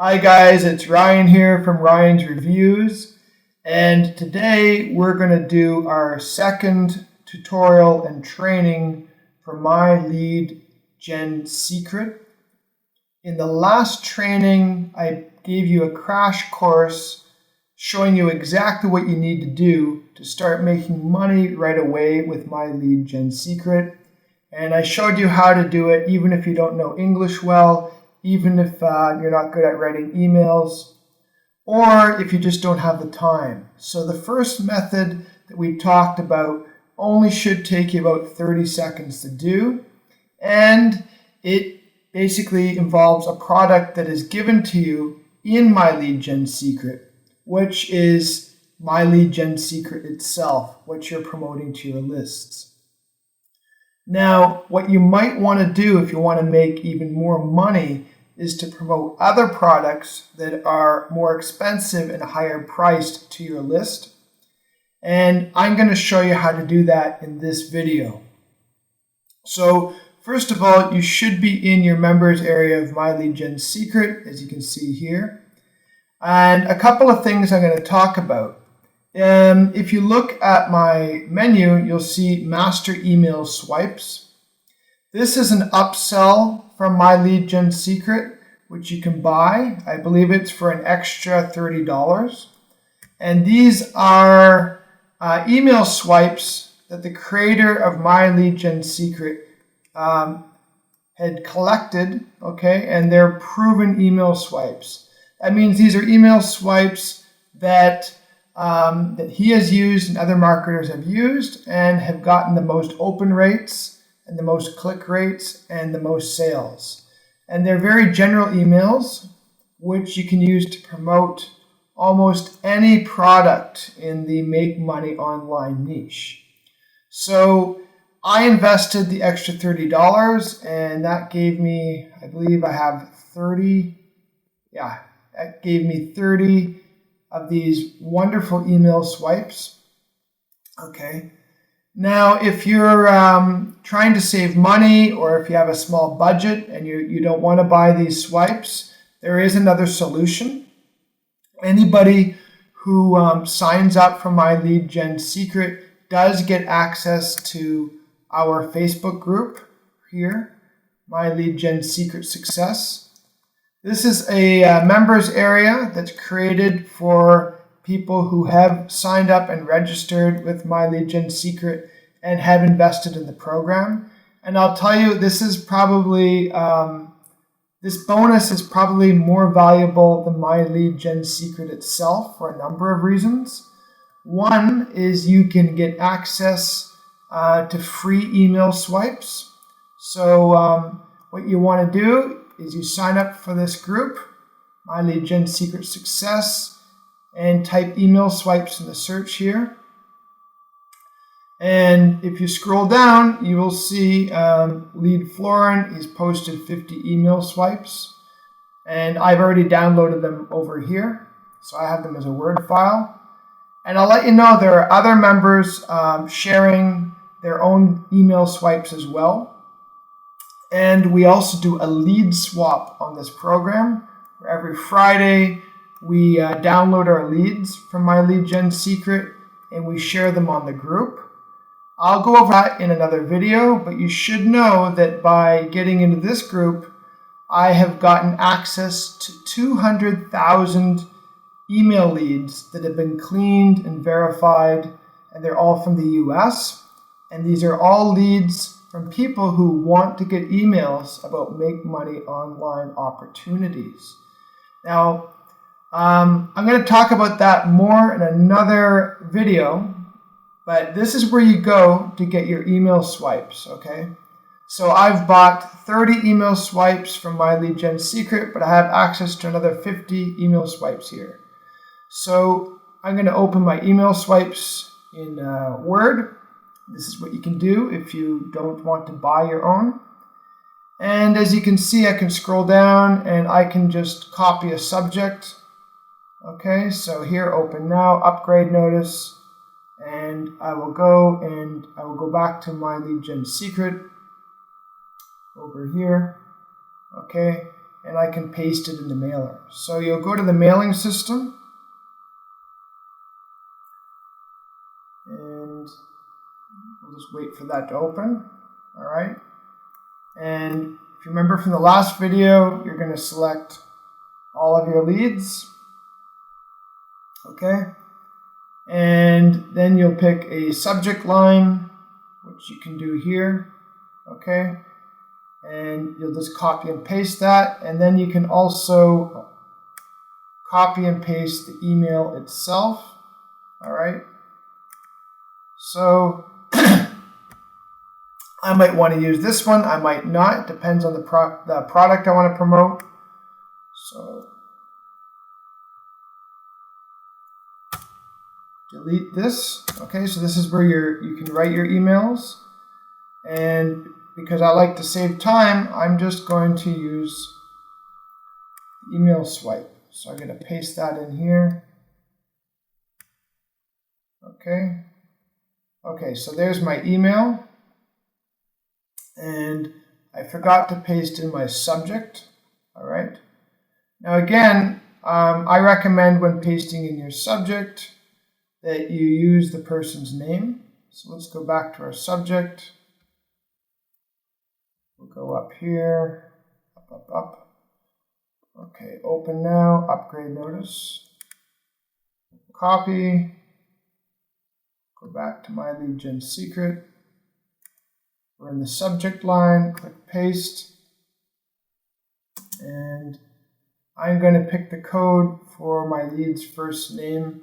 Hi guys, it's Ryan here from Ryan's Reviews, and today we're going to do our second tutorial and training for My Lead Gen Secret. In the last training, I gave you a crash course showing you exactly what you need to do to start making money right away with My Lead Gen Secret. And I showed you how to do it even if you don't know English well, even if you're not good at writing emails, or if you just don't have the time. So the first method that we talked about only should take you about 30 seconds to do, and it basically involves a product that is given to you in My Lead Gen Secret, which is My Lead Gen Secret itself, what you're promoting to your lists. Now, what you might want to do if you want to make even more money is to promote other products that are more expensive and higher priced to your list. And I'm going to show you how to do that in this video. So first of all, you should be in your members area of My Lead Gen Secret, as you can see here. And a couple of things I'm going to talk about. If you look at my menu, you'll see Master Email Swipes. This is an upsell from My Lead Gen Secret, which you can buy. I believe it's for an extra $30. And these are email swipes that the creator of My Lead Gen Secret had collected, okay, and they're proven email swipes. That means these are email swipes that he has used and other marketers have used and have gotten the most open rates and the most click rates and the most sales. And they're very general emails which you can use to promote almost any product in the make money online niche. So I invested the extra $30 and that gave me, I believe I have 30, that gave me 30 of these wonderful email swipes. Okay. Now, if you're trying to save money or if you have a small budget and you don't want to buy these swipes, there is another solution. Anybody who signs up for My Lead Gen Secret does get access to our Facebook group here, My Lead Gen Secret Success. This is a members area that's created for people who have signed up and registered with My Lead Gen Secret and have invested in the program. And I'll tell you, this is probably, this bonus is probably more valuable than My Lead Gen Secret itself for a number of reasons. One is you can get access to free email swipes. So what you want to do is you sign up for this group, My Lead Gen Secret Success, and type email swipes in the search here. And if you scroll down, you will see Lead Florin. He's posted 50 email swipes, and I've already downloaded them over here. So I have them as a Word file. And I'll let you know there are other members sharing their own email swipes as well. And we also do a lead swap on this program. Every Friday, we download our leads from My Lead Gen Secret and we share them on the group. I'll go over that in another video, but you should know that by getting into this group, I have gotten access to 200,000 email leads that have been cleaned and verified, and they're all from the US. And these are all leads from people who want to get emails about make money online opportunities. Now, I'm going to talk about that more in another video, but this is where you go to get your email swipes, okay? So I've bought 30 email swipes from My Lead Gen Secret, but I have access to another 50 email swipes here. So I'm going to open my email swipes in Word. This is what you can do if you don't want to buy your own. And as you can see, I can scroll down and I can just copy a subject. Okay, so here, open now, upgrade notice. And I will go back to My Lead Gen Secret over here. Okay, and I can paste it in the mailer. So you'll go to the mailing system, and we'll just wait for that to open. All right. And if you remember from the last video, you're going to select all of your leads. Okay. And then you'll pick a subject line, which you can do here. Okay. And you'll just copy and paste that. And then you can also copy and paste the email itself. All right. So I might want to use this one. I might not. It depends on the product I want to promote. So delete this. Okay, so this is where you can write your emails. And because I like to save time, I'm just going to use email swipe. So I'm going to paste that in here. Okay. Okay, so there's my email. And I forgot to paste in my subject. All right. Now again, I recommend when pasting in your subject that you use the person's name. So let's go back to our subject. We'll go up here, up. Okay, open now, upgrade notice. Copy. Go back to my lead gen secret. We're in the subject line, click paste. And I'm going to pick the code for my lead's first name,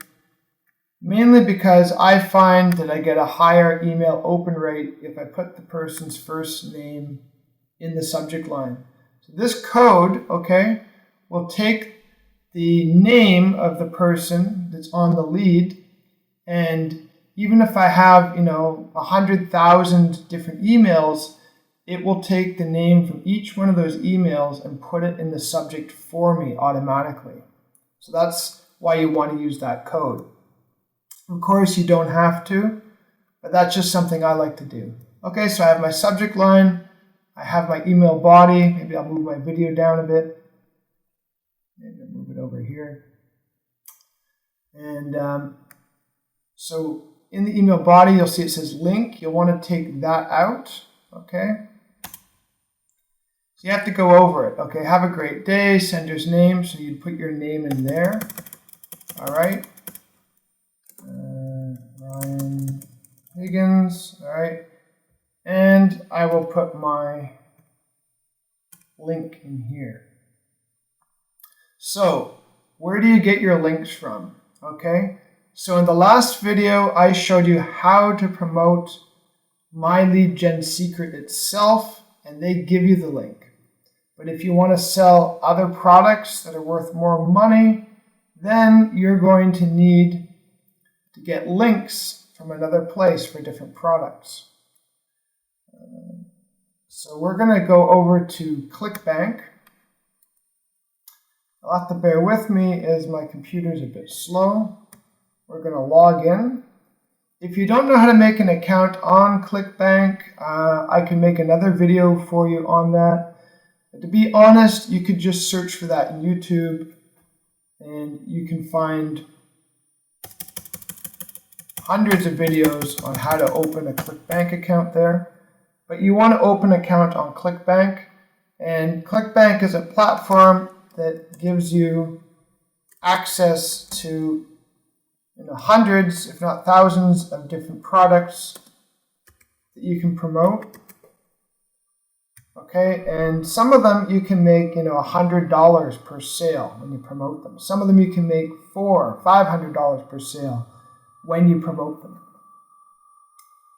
mainly because I find that I get a higher email open rate if I put the person's first name in the subject line. So this code, okay, will take the name of the person that's on the lead, and even if I have, 100,000 different emails, it will take the name from each one of those emails and put it in the subject for me automatically. So that's why you want to use that code. Of course, you don't have to, but that's just something I like to do. Okay, so I have my subject line. I have my email body. Maybe I'll move my video down a bit. Maybe I'll move it over here. And so in the email body, you'll see it says link. You'll want to take that out, okay? So you have to go over it, okay? Have a great day, sender's name, so you put your name in there, all right? Ryan Higgins, all right? And I will put my link in here. So where do you get your links from, okay? So in the last video, I showed you how to promote My Lead Gen Secret itself, and they give you the link. But if you want to sell other products that are worth more money, then you're going to need to get links from another place for different products. So we're going to go over to Clickbank. You'll have to bear with me as my computer's a bit slow. We're going to log in. If you don't know how to make an account on Clickbank, I can make another video for you on that. But to be honest, you could just search for that in YouTube and you can find hundreds of videos on how to open a Clickbank account there. But you want to open an account on Clickbank, and Clickbank is a platform that gives you access to hundreds, if not thousands, of different products that you can promote. Okay, and some of them you can make $100 per sale when you promote them. Some of them you can make $400, $500 per sale when you promote them.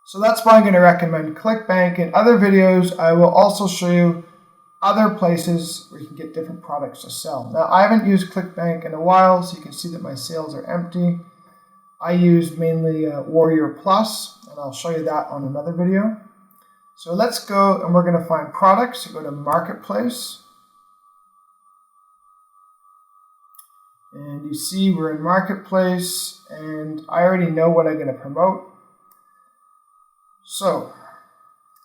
So that's why I'm going to recommend Clickbank. In other videos, I will also show you other places where you can get different products to sell. Now, I haven't used Clickbank in a while, so you can see that my sales are empty. I use mainly Warrior Plus, and I'll show you that on another video. So let's go, and we're going to find products. So go to Marketplace. And you see we're in Marketplace, and I already know what I'm going to promote. So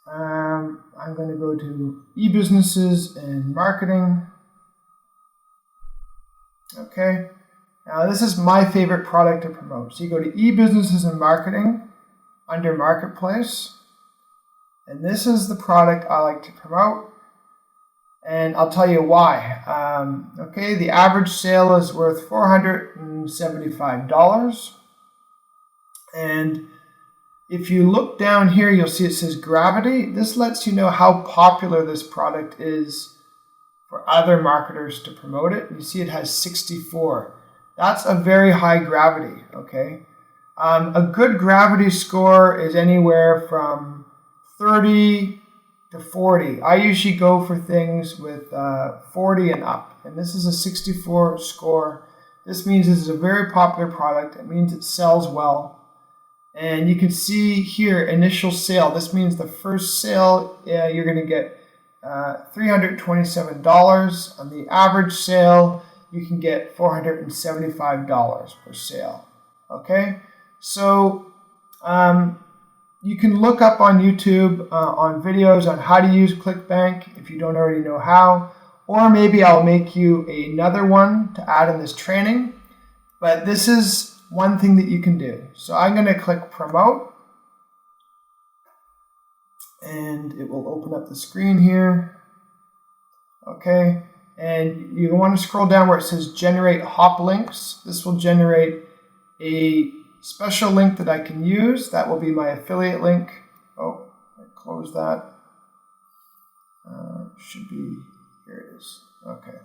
I'm going to go to e-businesses and marketing. Okay, now this is my favorite product to promote. So you go to e-businesses and marketing under marketplace, and this is the product I like to promote, and I'll tell you why. Okay, the average sale is worth $475, and if you look down here, you'll see it says gravity. This lets you know how popular this product is for other marketers to promote it. You see it has 64. That's a very high gravity, okay? A good gravity score is anywhere from 30 to 40. I usually go for things with 40 and up, and this is a 64 score. This means this is a very popular product. It means it sells well. And you can see here, initial sale. This means the first sale, you're going to get $327. On the average sale, you can get $475 per sale. Okay, so you can look up on YouTube on videos on how to use Clickbank if you don't already know how, or maybe I'll make you another one to add in this training. But this is one thing that you can do. So I'm going to click promote, and it will open up the screen here. Okay, and you want to scroll down where it says generate hop links. This will generate a special link that I can use. That will be my affiliate link. Oh, I closed that. Should be, here it is. Okay,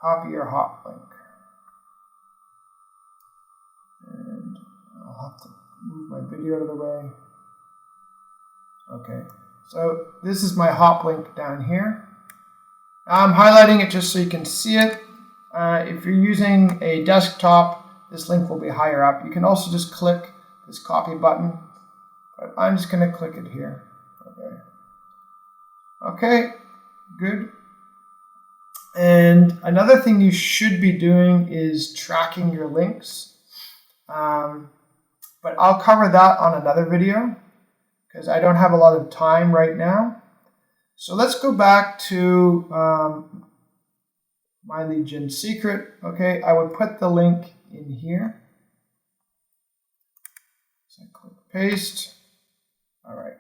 copy your hop link. And I'll have to move my video out of the way. Okay, so this is my hop link down here. I'm highlighting it just so you can see it. If you're using a desktop, this link will be higher up. You can also just click this copy button, but I'm just going to click it here. Okay, good. And another thing you should be doing is tracking your links. But I'll cover that on another video because I don't have a lot of time right now. So let's go back to my lead gen secret. Okay, I would put the link in here. So I click paste. All right.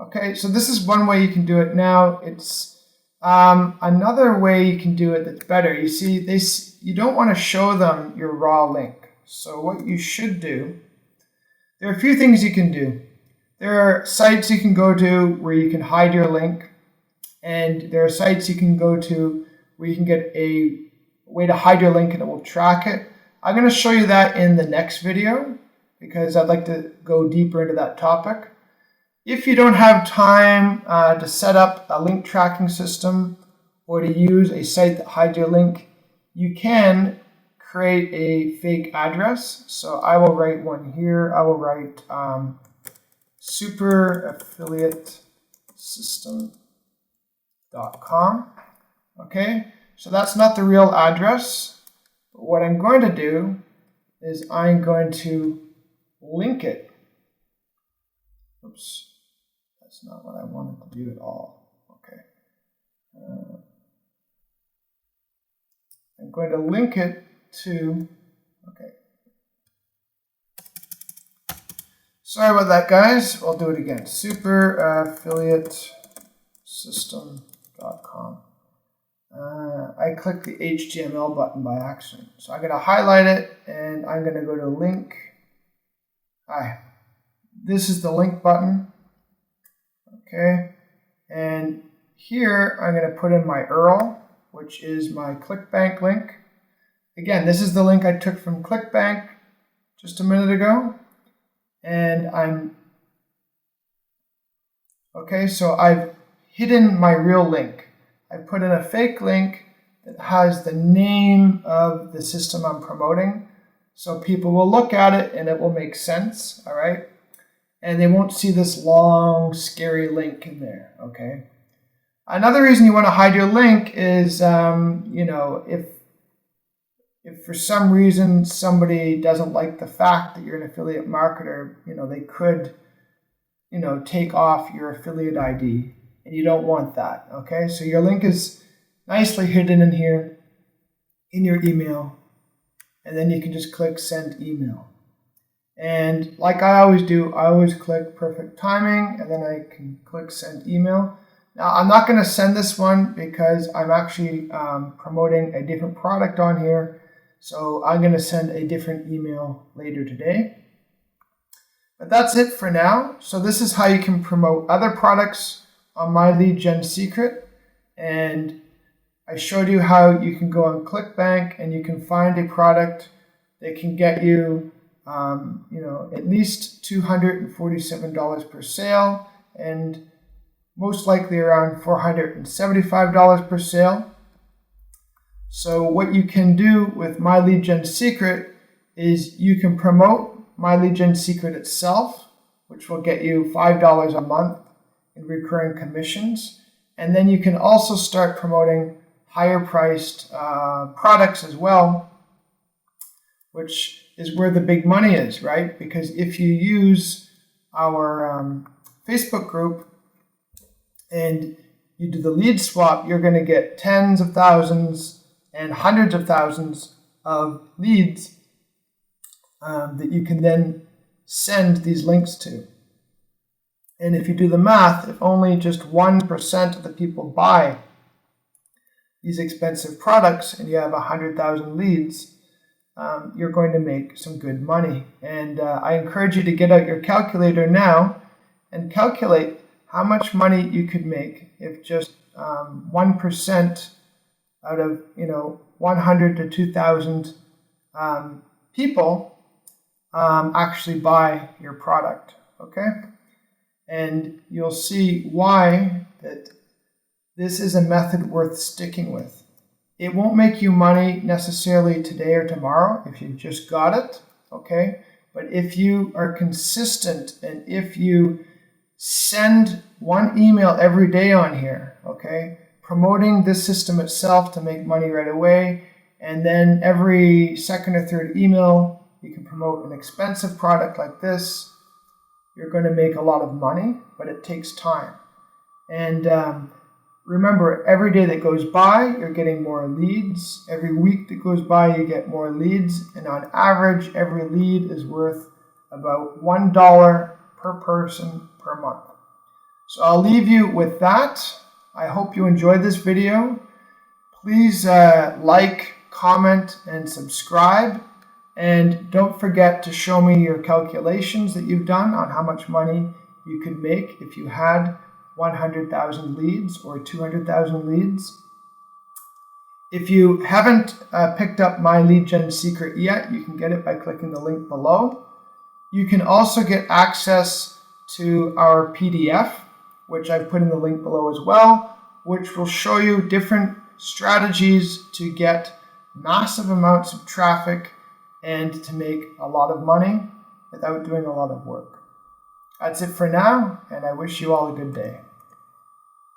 Okay, so this is one way you can do it. Now it's another way you can do it that's better. You see, you don't want to show them your raw link. So what you should do, there are a few things you can do. There are sites you can go to where you can hide your link, and there are sites you can go to where you can get a way to hide your link and it will track it. I'm going to show you that in the next video because I'd like to go deeper into that topic. If you don't have time to set up a link tracking system or to use a site that hides your link, you can create a fake address. So I will write one here. I will write superaffiliatesystem.com. Okay, so that's not the real address. But what I'm going to do is I'm going to link it. Oops, that's not what I wanted to do at all. Okay. I'm going to link it to, okay. Sorry about that, guys. I'll do it again. superaffiliatesystem.com. I clicked the HTML button by accident. So I'm going to highlight it and I'm going to go to link. Hi. This is the link button. Okay. And here I'm going to put in my URL, which is my Clickbank link. Again, this is the link I took from Clickbank just a minute ago. And so I've hidden my real link. I put in a fake link that has the name of the system I'm promoting. So people will look at it and it will make sense, all right? And they won't see this long, scary link in there, okay? Another reason you want to hide your link is, if for some reason somebody doesn't like the fact that you're an affiliate marketer, they could, take off your affiliate ID, and you don't want that, okay? So your link is nicely hidden in here. in your email, and then you can just click send email. And like I always do, I always click perfect timing, and then I can click send email. Now, I'm not going to send this one because I'm actually promoting a different product on here. So I'm going to send a different email later today. But that's it for now. So this is how you can promote other products on My Lead Gen Secret. And I showed you how you can go on Clickbank and you can find a product that can get you at least $247 per sale, and most likely around $475 per sale. So what you can do with My Lead Gen Secret is you can promote My Lead Gen Secret itself, which will get you $5 a month in recurring commissions. And then you can also start promoting higher priced products as well, which is where the big money is, right? Because if you use our Facebook group and you do the lead swap, you're going to get tens of thousands and hundreds of thousands of leads that you can then send these links to. And if you do the math, if only just 1% of the people buy these expensive products and you have 100,000 leads, you're going to make some good money. And I encourage you to get out your calculator now and calculate how much money you could make if just 1% out of 100 to 2,000 people actually buy your product. Okay, and you'll see why that this is a method worth sticking with. It won't make you money necessarily today or tomorrow if you just got it, okay? But if you are consistent and if you send one email every day on here, okay, promoting this system itself to make money right away, and then every second or third email, you can promote an expensive product like this, you're going to make a lot of money, but it takes time. And remember, every day that goes by, you're getting more leads. Every week that goes by, you get more leads. And on average, every lead is worth about $1 per person per month. So I'll leave you with that. I hope you enjoyed this video. Please like, comment, and subscribe. And don't forget to show me your calculations that you've done on how much money you could make if you had 100,000 leads or 200,000 leads. If you haven't picked up My Lead Gen Secret yet, you can get it by clicking the link below. You can also get access to our PDF, which I've put in the link below as well, which will show you different strategies to get massive amounts of traffic and to make a lot of money without doing a lot of work. That's it for now, and I wish you all a good day.